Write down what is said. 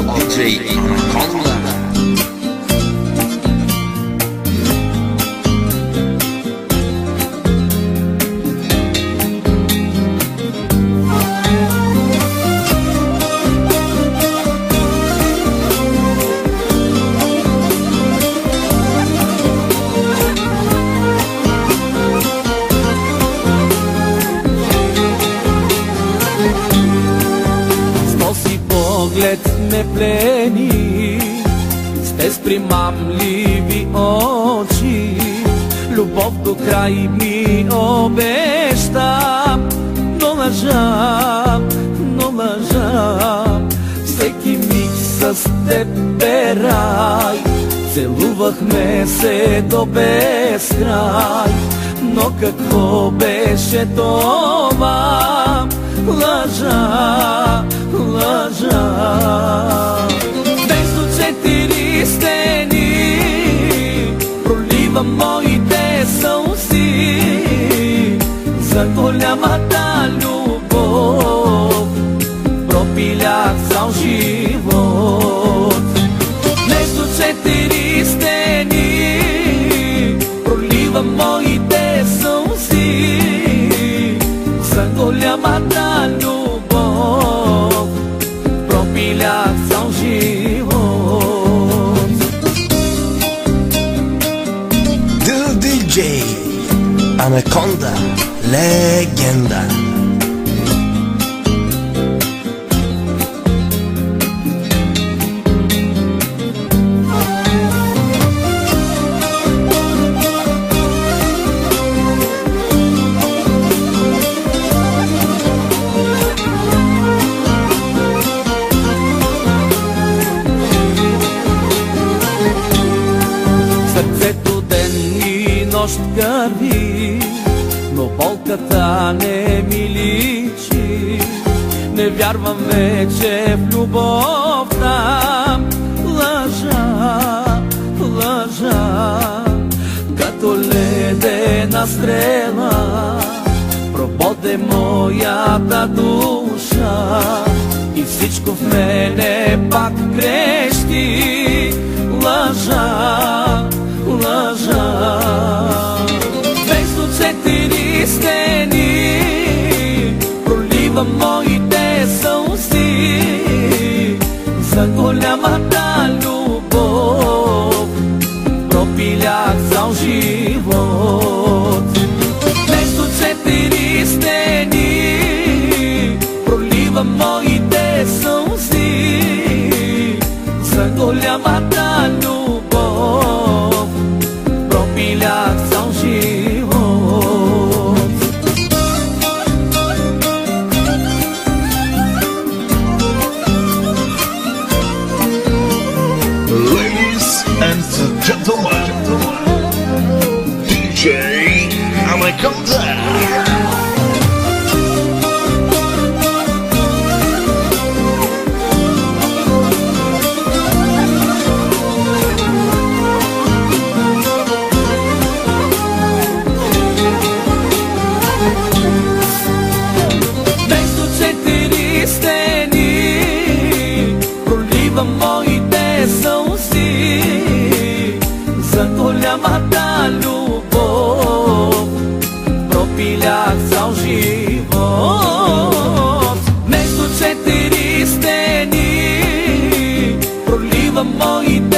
от диджей Анаконда. Поглед ме плени с без примамливи очи, любов до край ми обеща, но лъжа, всеки миг с теб бе рай, целувахме се до безкрай, но какво беше това? Лъжа. Между четири стени проливам моите сълзи за голямата любов, пропилях цял живот. Между четири стени проливам моите сълзи за голямата любов, пропилях цял живот. Диджей Анаконда, легенда. Сърцето ден и нощ гърви, но болката не ми личи. Не вярвам вече в любовта. Лъжа, като ледена стрела прободе моята душа и всичко в мене пак крещи. Лъжа. Между четири стени проливам моите сълзи за голямата любов, пропилях цял живот. Между четири стени проливам моите сълзи за голямата любов, пропилях цял живот. Ladies and gentlemen, DJ Anakonda. Моите сълзи за голямата любов, пропилях цял живот. Между четири стени проливам моите